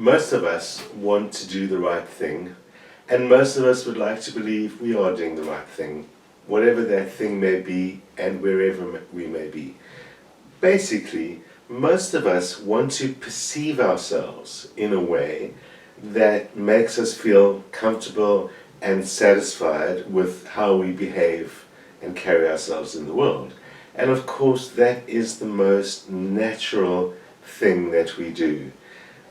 Most of us want to do the right thing, and most of us would like to believe we are doing the right thing, whatever that thing may be and wherever we may be. Basically, most of us want to perceive ourselves in a way that makes us feel comfortable and satisfied with how we behave and carry ourselves in the world. And of course, that is the most natural thing that we do.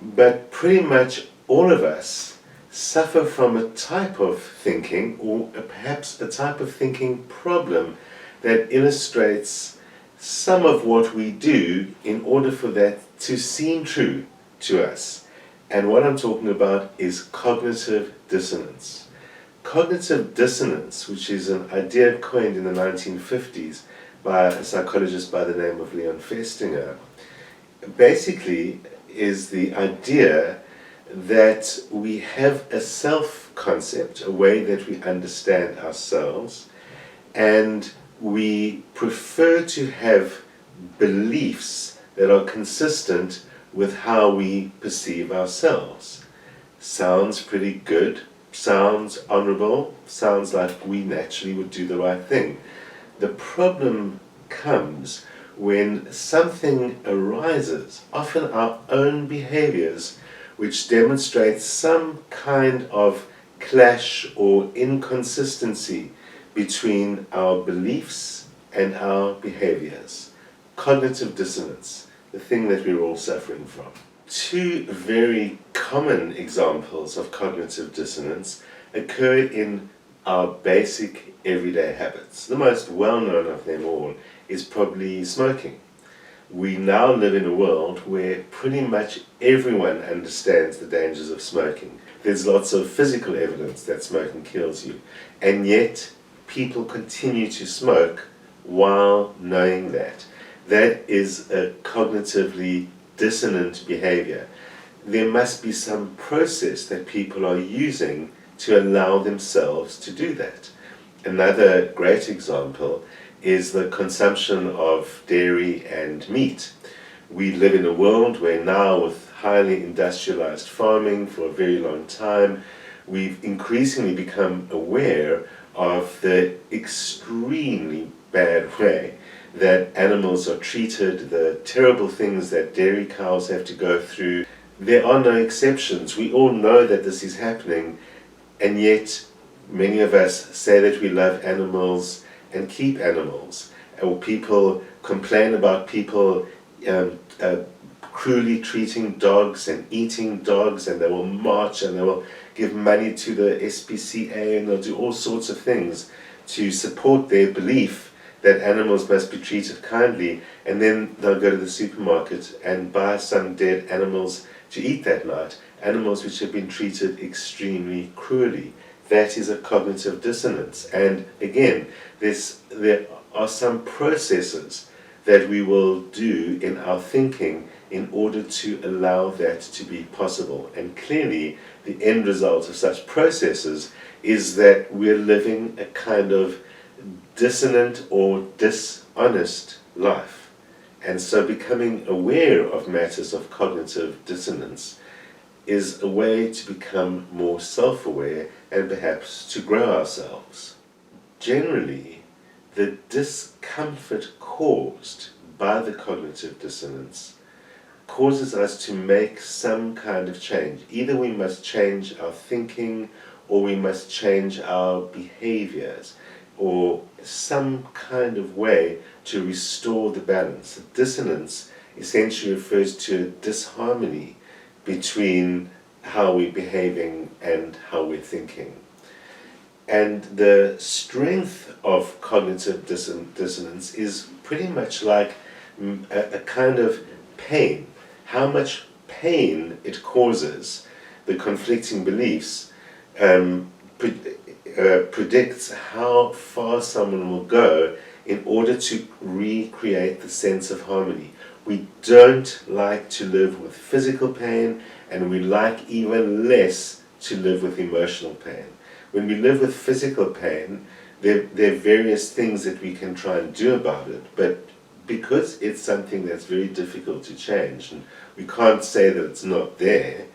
But pretty much all of us suffer from a type of thinking, or perhaps a type of thinking problem, that illustrates some of what we do in order for that to seem true to us. And what I'm talking about is cognitive dissonance. Cognitive dissonance, which is an idea coined in the 1950s by a psychologist by the name of Leon Festinger, basically is the idea that we have a self-concept, a way that we understand ourselves, and we prefer to have beliefs that are consistent with how we perceive ourselves. Sounds pretty good, sounds honorable, sounds like we naturally would do the right thing. The problem comes when something arises, often our own behaviors, which demonstrates some kind of clash or inconsistency between our beliefs and our behaviors. Cognitive dissonance, the thing that we're all suffering from. Two very common examples of cognitive dissonance occur in our basic everyday habits. The most well-known of them all is probably smoking. We now live in a world where pretty much everyone understands the dangers of smoking. There's lots of physical evidence that smoking kills you, and yet people continue to smoke while knowing that. That is a cognitively dissonant behavior. There must be some process that people are using to allow themselves to do that. Another great example is the consumption of dairy and meat. We live in a world where now, with highly industrialized farming for a very long time, we've increasingly become aware of the extremely bad way that animals are treated, the terrible things that dairy cows have to go through. There are no exceptions. We all know that this is happening, and yet many of us say that we love animals and keep animals. Or people complain about people cruelly treating dogs and eating dogs, and they will march and they will give money to the SPCA, and they'll do all sorts of things to support their belief that animals must be treated kindly, and then they'll go to the supermarket and buy some dead animals to eat that night, animals which have been treated extremely cruelly. That is a cognitive dissonance. And again, there are some processes that we will do in our thinking in order to allow that to be possible. And clearly, the end result of such processes is that we're living a kind of dissonant or dishonest life. And so becoming aware of matters of cognitive dissonance is a way to become more self-aware and perhaps to grow ourselves. Generally, the discomfort caused by the cognitive dissonance causes us to make some kind of change. Either we must change our thinking, or we must change our behaviors, or some kind of way to restore the balance. Dissonance essentially refers to a disharmony between how we're behaving and how we're thinking. And the strength of cognitive dissonance is pretty much like a kind of pain. How much pain it causes, the conflicting beliefs, predicts how far someone will go in order to recreate the sense of harmony. We don't like to live with physical pain, and we like even less to live with emotional pain. When we live with physical pain, there are various things that we can try and do about it, but because it's something that's very difficult to change, and we can't say that it's not there,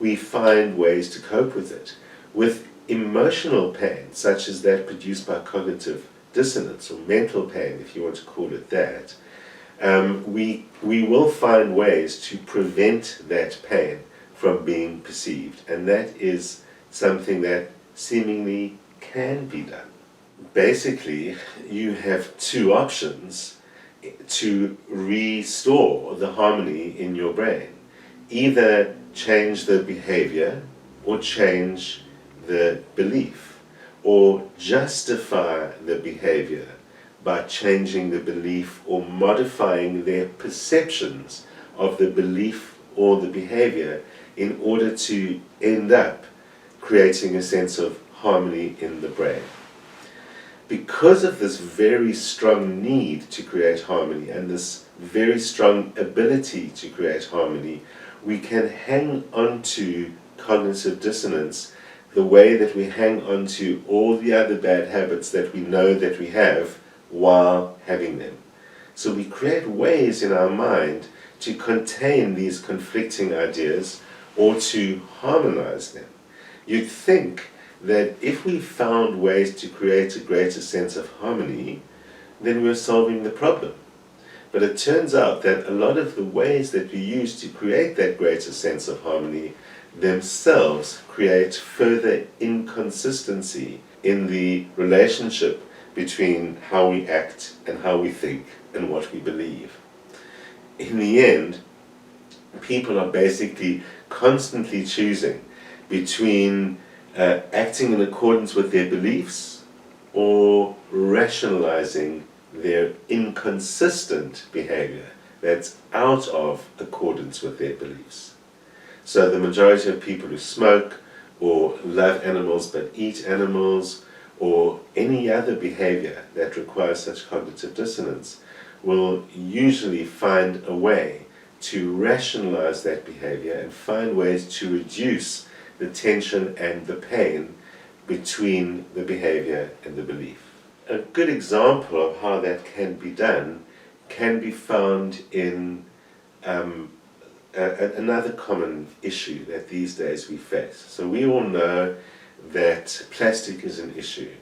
we find ways to cope with it. With emotional pain, such as that produced by cognitive dissonance, or mental pain, if you want to call it that, we will find ways to prevent that pain from being perceived, and that is something that seemingly can be done. Basically, you have two options to restore the harmony in your brain. Either change the behavior or change the belief, or justify the behavior by changing the belief or modifying their perceptions of the belief or the behavior in order to end up creating a sense of harmony in the brain. Because of this very strong need to create harmony and this very strong ability to create harmony, we can hang on to cognitive dissonance the way that we hang on to all the other bad habits that we know that we have while having them. So we create ways in our mind to contain these conflicting ideas or to harmonize them. You'd think that if we found ways to create a greater sense of harmony, then we're solving the problem. But it turns out that a lot of the ways that we use to create that greater sense of harmony themselves create further inconsistency in the relationship between how we act and how we think and what we believe. In the end, people are basically constantly choosing between acting in accordance with their beliefs or rationalizing their inconsistent behavior that's out of accordance with their beliefs. So the majority of people who smoke or love animals but eat animals, or any other behavior that requires such cognitive dissonance, will usually find a way to rationalize that behavior and find ways to reduce the tension and the pain between the behavior and the belief. A good example of how that can be done can be found in another common issue that these days we face. So we all know that plastic is an issue,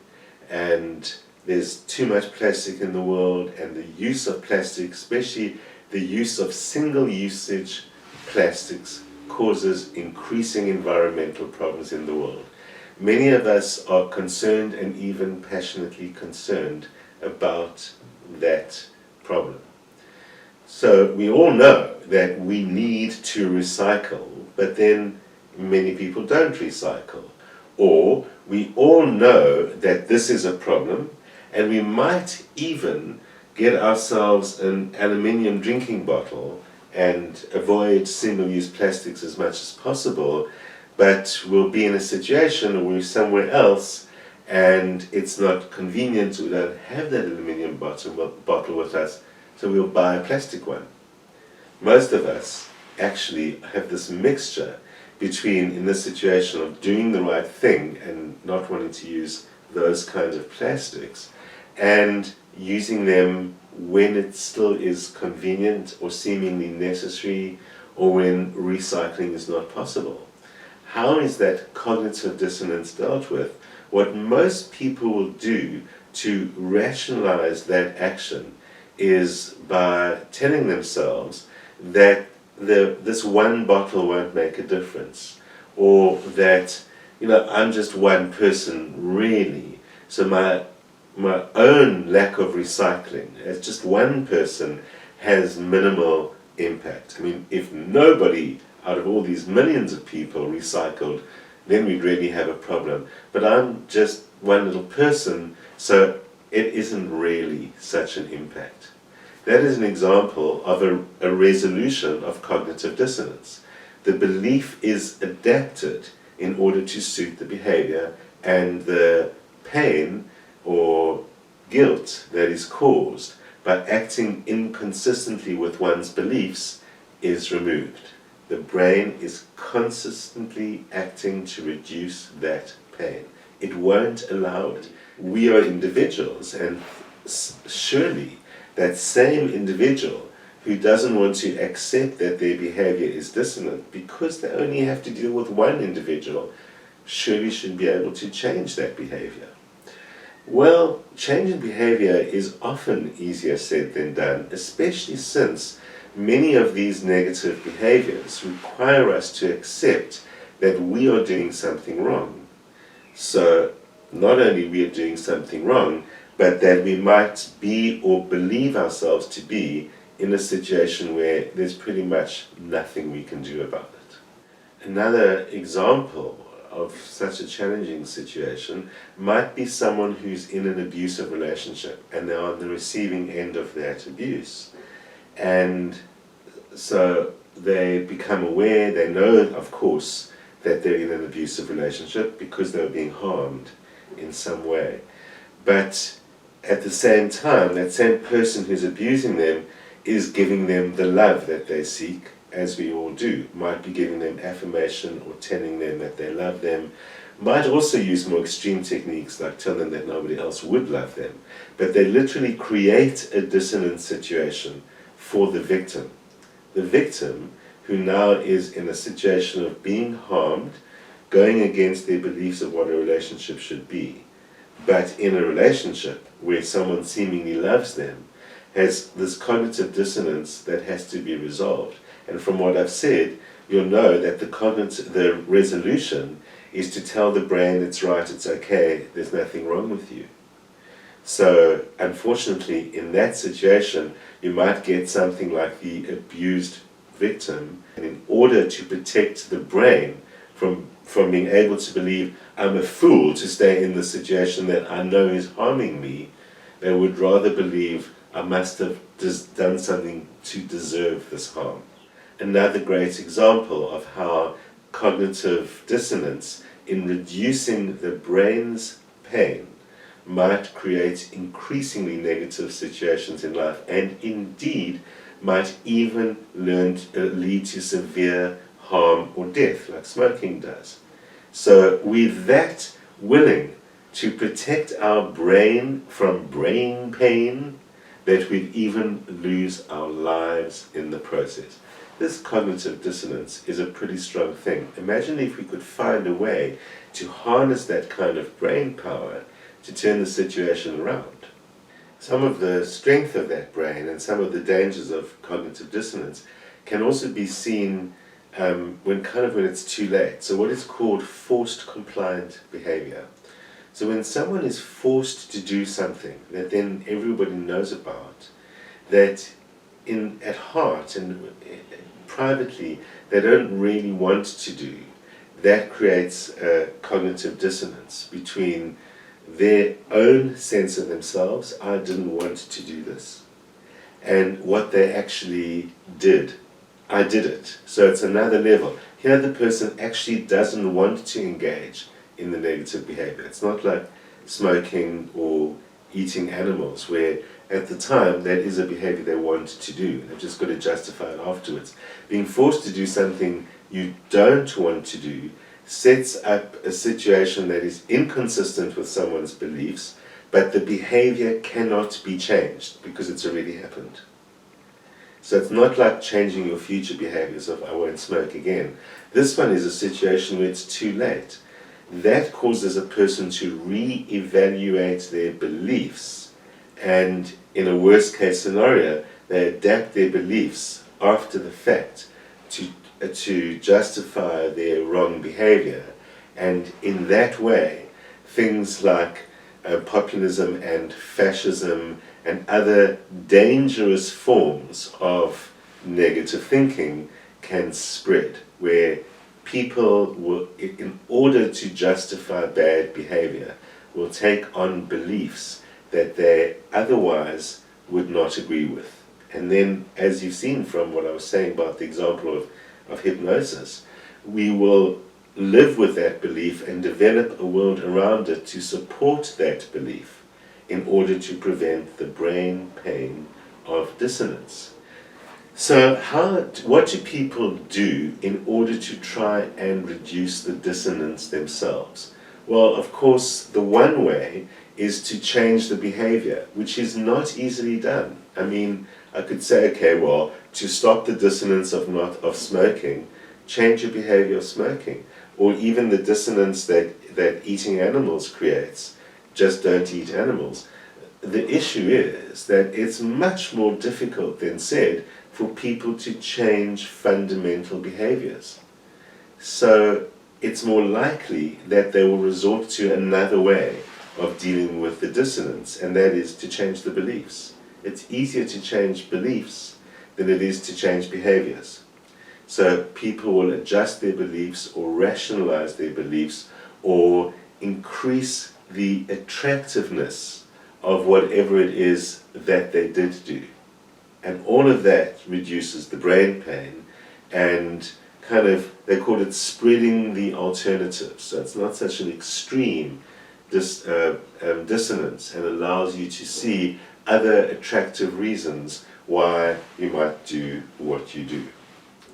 and there's too much plastic in the world, and the use of plastic, especially the use of single-usage plastics, causes increasing environmental problems in the world. Many of us are concerned and even passionately concerned about that problem. So we all know that we need to recycle, but then many people don't recycle. Or we all know that this is a problem, and we might even get ourselves an aluminium drinking bottle and avoid single-use plastics as much as possible, but we'll be in a situation where we're somewhere else and it's not convenient, we don't have that aluminium bottle with us, so we'll buy a plastic one. Most of us actually have this mixture between, in this situation of doing the right thing and not wanting to use those kinds of plastics, and using them when it still is convenient or seemingly necessary, or when recycling is not possible. How is that cognitive dissonance dealt with? What most people will do to rationalize that action is by telling themselves that this one bottle won't make a difference, or that, I'm just one person really, so my own lack of recycling as just one person has minimal impact. I mean, if nobody out of all these millions of people recycled, then we'd really have a problem. But I'm just one little person, so it isn't really such an impact. That is an example of a resolution of cognitive dissonance. The belief is adapted in order to suit the behavior, and the pain or guilt that is caused by acting inconsistently with one's beliefs is removed. The brain is consistently acting to reduce that pain. It won't allow it. We are individuals, and surely that same individual who doesn't want to accept that their behavior is dissonant because they only have to deal with one individual, surely should be able to change that behavior. Well, changing behavior is often easier said than done, especially since many of these negative behaviors require us to accept that we are doing something wrong. So, not only we are doing something wrong, but that we might be or believe ourselves to be in a situation where there's pretty much nothing we can do about it. Another example of such a challenging situation might be someone who's in an abusive relationship and they're on the receiving end of that abuse. And so they become aware, they know, of course, that they're in an abusive relationship because they're being harmed in some way. But at the same time, that same person who's abusing them is giving them the love that they seek, as we all do. Might be giving them affirmation or telling them that they love them. Might also use more extreme techniques like tell them that nobody else would love them. But they literally create a dissonant situation for the victim. The victim, who now is in a situation of being harmed, going against their beliefs of what a relationship should be. But in a relationship where someone seemingly loves them, has this cognitive dissonance that has to be resolved. And from what I've said, you'll know that the resolution is to tell the brain it's right, it's okay, there's nothing wrong with you. So, unfortunately, in that situation, you might get something like the abused victim, and in order to protect the brain from being able to believe I'm a fool to stay in the situation that I know is harming me, they would rather believe I must have done something to deserve this harm. Another great example of how cognitive dissonance in reducing the brain's pain might create increasingly negative situations in life, and indeed might even lead to severe harm or death, like smoking does. So we're that willing to protect our brain from brain pain that we'd even lose our lives in the process. This cognitive dissonance is a pretty strong thing. Imagine if we could find a way to harness that kind of brain power to turn the situation around. Some of the strength of that brain and some of the dangers of cognitive dissonance can also be seen when it's too late. So what is called forced compliant behavior. So when someone is forced to do something that then everybody knows about, that at heart and privately they don't really want to do, that creates a cognitive dissonance between their own sense of themselves, I didn't want to do this, and what they actually did. I did it. So it's another level. Here the person actually doesn't want to engage in the negative behavior. It's not like smoking or eating animals, where at the time that is a behavior they want to do. They've just got to justify it afterwards. Being forced to do something you don't want to do sets up a situation that is inconsistent with someone's beliefs, but the behavior cannot be changed because it's already happened. So it's not like changing your future behaviors of I won't smoke again. This one is a situation where it's too late. That causes a person to re-evaluate their beliefs, and in a worst case scenario, they adapt their beliefs after the fact to justify their wrong behavior. And in that way, things like populism and fascism and other dangerous forms of negative thinking can spread, where people will, in order to justify bad behavior, will take on beliefs that they otherwise would not agree with. And then, as you've seen from what I was saying about the example of hypnosis, we will live with that belief and develop a world around it to support that belief in order to prevent the brain pain of dissonance. So what do people do in order to try and reduce the dissonance themselves? Well, of course, the one way is to change the behavior, which is not easily done. I mean, I could say, okay, well, to stop the dissonance of smoking, change your behavior of smoking, or even the dissonance that eating animals creates, just don't eat animals. The issue is that it's much more difficult than said for people to change fundamental behaviors. So it's more likely that they will resort to another way of dealing with the dissonance, and that is to change the beliefs. It's easier to change beliefs than it is to change behaviors. So people will adjust their beliefs or rationalize their beliefs or increase the attractiveness of whatever it is that they did do. And all of that reduces the brain pain and kind of, they call it spreading the alternative. So it's not such an extreme dissonance, and allows you to see other attractive reasons why you might do what you do,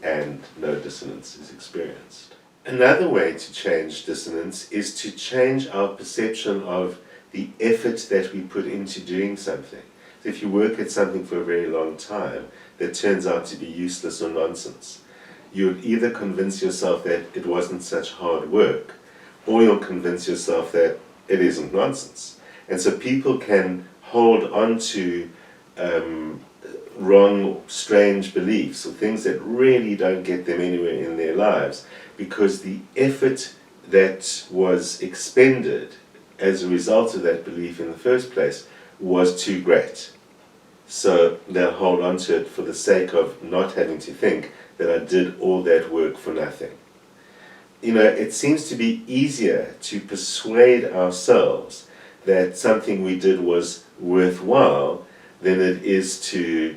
and no dissonance is experienced. Another way to change dissonance is to change our perception of the effort that we put into doing something. So if you work at something for a very long time that turns out to be useless or nonsense, you'll either convince yourself that it wasn't such hard work, or you'll convince yourself that it isn't nonsense. And so people can hold on to wrong, strange beliefs or things that really don't get them anywhere in their lives, because the effort that was expended as a result of that belief in the first place was too great. So they'll hold on to it for the sake of not having to think that I did all that work for nothing. You know, it seems to be easier to persuade ourselves that something we did was worthwhile than it is to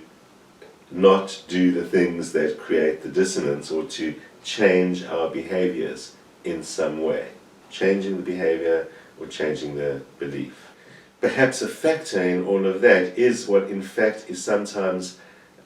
not do the things that create the dissonance, or to change our behaviors in some way. Changing the behavior or changing the belief. Perhaps a factor in all of that is what in fact is sometimes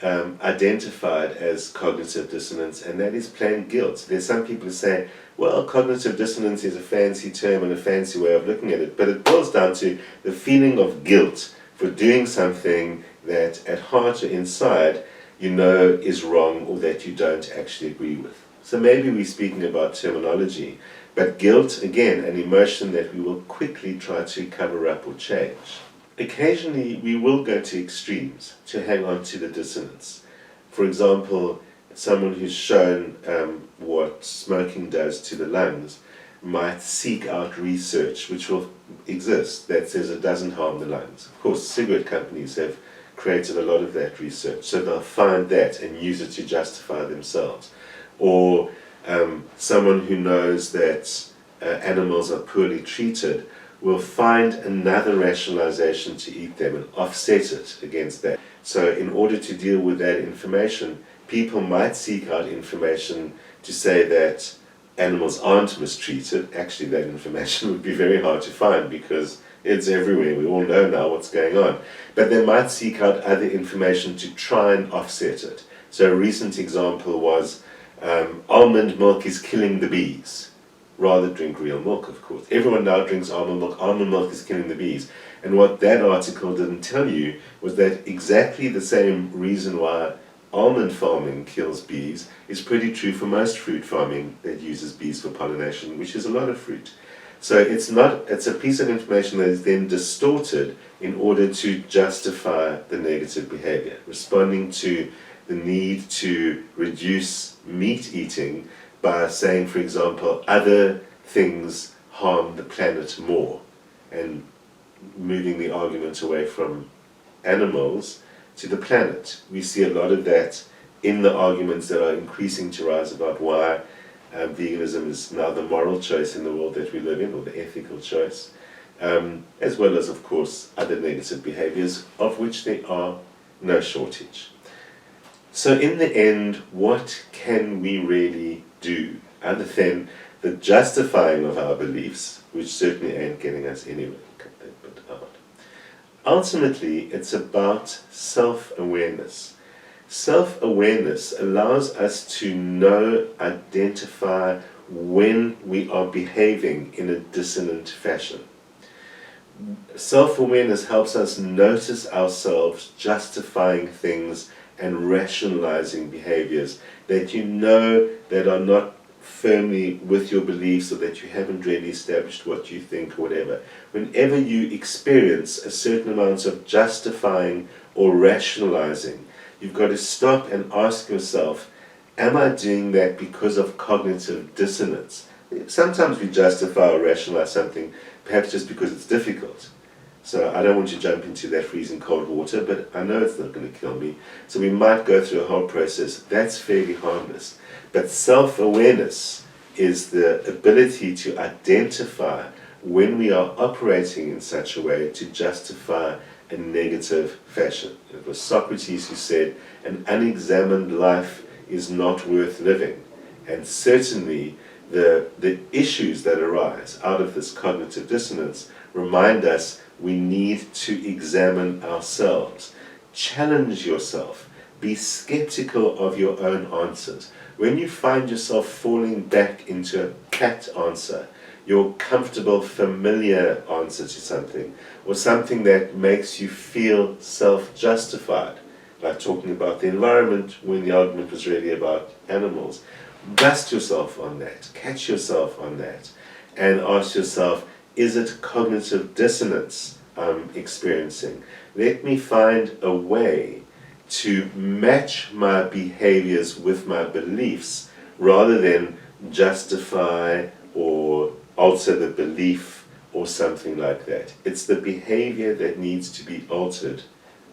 identified as cognitive dissonance, and that is plain guilt. There's some people who say, well, cognitive dissonance is a fancy term and a fancy way of looking at it, but it boils down to the feeling of guilt for doing something that at heart or inside you know is wrong, or that you don't actually agree with. So maybe we're speaking about terminology, but guilt, again, an emotion that we will quickly try to cover up or change. Occasionally we will go to extremes to hang on to the dissonance. For example, someone who's shown what smoking does to the lungs might seek out research which will exist that says it doesn't harm the lungs. Of course, cigarette companies have created a lot of that research, so they'll find that and use it to justify themselves. Or someone who knows that animals are poorly treated will find another rationalization to eat them and offset it against that. So in order to deal with that information, people might seek out information to say that animals aren't mistreated. Actually, that information would be very hard to find because it's everywhere. We all know now what's going on. But they might seek out other information to try and offset it. So a recent example was almond milk is killing the bees. Rather drink real milk, of course. Everyone now drinks almond milk. Almond milk is killing the bees. And what that article didn't tell you was that exactly the same reason why almond farming kills bees is pretty true for most fruit farming that uses bees for pollination, which is a lot of fruit. So it's a piece of information that is then distorted in order to justify the negative behavior, responding to the need to reduce meat eating by saying, for example, other things harm the planet more, and moving the argument away from animals to the planet. We see a lot of that in the arguments that are increasing to rise about why veganism is now the moral choice in the world that we live in, or the ethical choice, as well as, of course, other negative behaviors, of which there are no shortage. So in the end, what can we really do other than the justifying of our beliefs, which certainly ain't getting us anywhere? Cut that bit out. Ultimately, it's about self-awareness. Self-awareness allows us to know, identify when we are behaving in a dissonant fashion. Self-awareness helps us notice ourselves justifying things and rationalizing behaviors that you know that are not firmly with your beliefs, or that you haven't really established what you think or whatever. Whenever you experience a certain amount of justifying or rationalizing, you've got to stop and ask yourself, am I doing that because of cognitive dissonance? Sometimes we justify or rationalize something perhaps just because it's difficult. So I don't want to jump into that freezing cold water, but I know it's not going to kill me. So we might go through a whole process. That's fairly harmless. But self-awareness is the ability to identify when we are operating in such a way to justify a negative fashion. It was Socrates who said, an unexamined life is not worth living. And certainly the issues that arise out of this cognitive dissonance remind us we need to examine ourselves. Challenge yourself. Be skeptical of your own answers. When you find yourself falling back into a pat answer, your comfortable, familiar answer to something, or something that makes you feel self-justified, like talking about the environment when the argument was really about animals, dust yourself on that, catch yourself on that, and ask yourself, is it cognitive dissonance I'm experiencing? Let me find a way to match my behaviors with my beliefs rather than justify or alter the belief or something like that. It's the behavior that needs to be altered,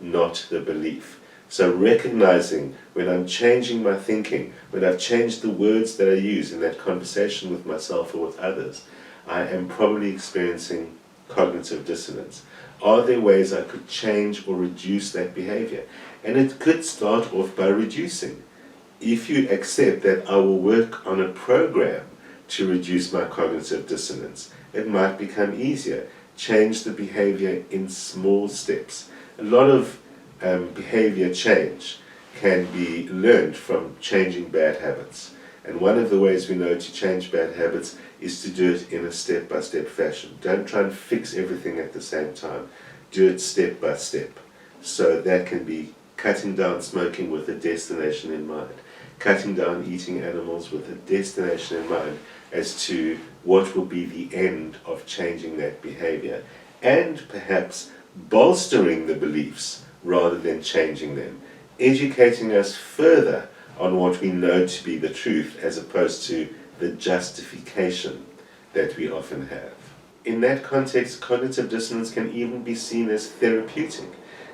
not the belief. So recognizing when I'm changing my thinking, when I've changed the words that I use in that conversation with myself or with others, I am probably experiencing cognitive dissonance. Are there ways I could change or reduce that behavior? And it could start off by reducing. If you accept that I will work on a program to reduce my cognitive dissonance, it might become easier. Change the behavior in small steps. A lot of behavior change can be learned from changing bad habits. And one of the ways we know to change bad habits is to do it in a step-by-step fashion. Don't try and fix everything at the same time. Do it step by step. So that can be cutting down smoking with a destination in mind, cutting down eating animals with a destination in mind as to what will be the end of changing that behavior, and perhaps bolstering the beliefs rather than changing them, educating us further on what we know to be the truth as opposed to the justification that we often have. In that context, cognitive dissonance can even be seen as therapeutic.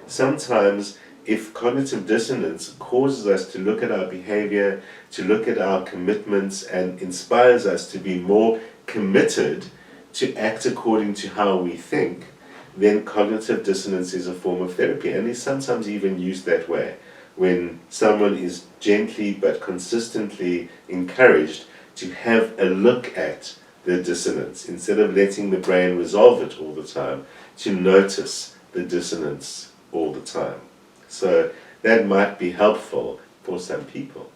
Sometimes, if cognitive dissonance causes us to look at our behavior, to look at our commitments, and inspires us to be more committed to act according to how we think, then cognitive dissonance is a form of therapy, and is sometimes even used that way. When someone is gently but consistently encouraged to have a look at the dissonance, instead of letting the brain resolve it all the time, to notice the dissonance all the time. So that might be helpful for some people.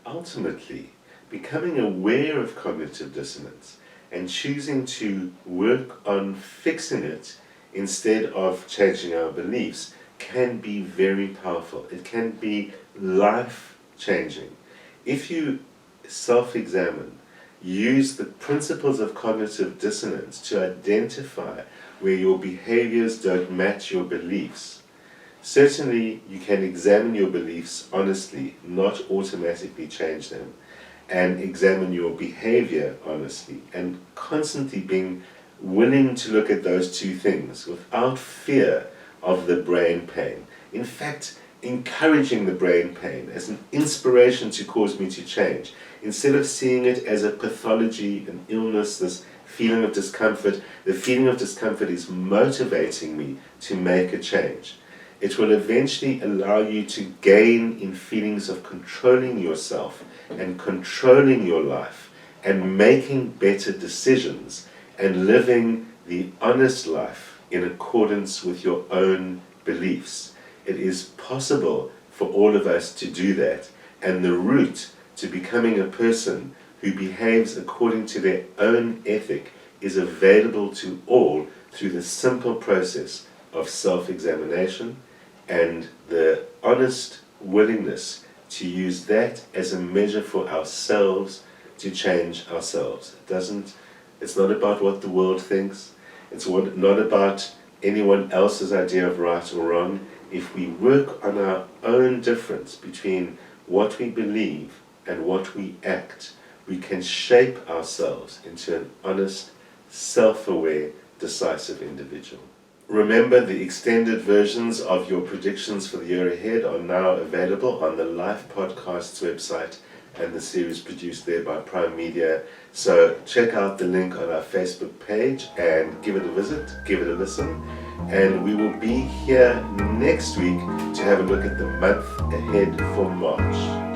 Ultimately, becoming aware of cognitive dissonance and choosing to work on fixing it instead of changing our beliefs can be very powerful. It can be life-changing. If you self-examine, use the principles of cognitive dissonance to identify where your behaviors don't match your beliefs. Certainly, you can examine your beliefs honestly, not automatically change them, and examine your behavior honestly, and constantly being willing to look at those two things without fear of the brain pain. In fact, encouraging the brain pain as an inspiration to cause me to change, instead of seeing it as a pathology, an illness, this feeling of discomfort. The feeling of discomfort is motivating me to make a change. It will eventually allow you to gain in feelings of controlling yourself and controlling your life and making better decisions and living the honest life in accordance with your own beliefs. It is possible for all of us to do that, and the route to becoming a person who behaves according to their own ethic is available to all through the simple process of self-examination and the honest willingness to use that as a measure for ourselves to change ourselves. It's not about what the world thinks. It's not about anyone else's idea of right or wrong. If we work on our own difference between what we believe and what we act, we can shape ourselves into an honest, self-aware, decisive individual. Remember, the extended versions of your predictions for the year ahead are now available on the Life Podcast's website and the series produced there by Prime Media. So check out the link on our Facebook page and give it a visit, give it a listen. And we will be here next week to have a look at the month ahead for March.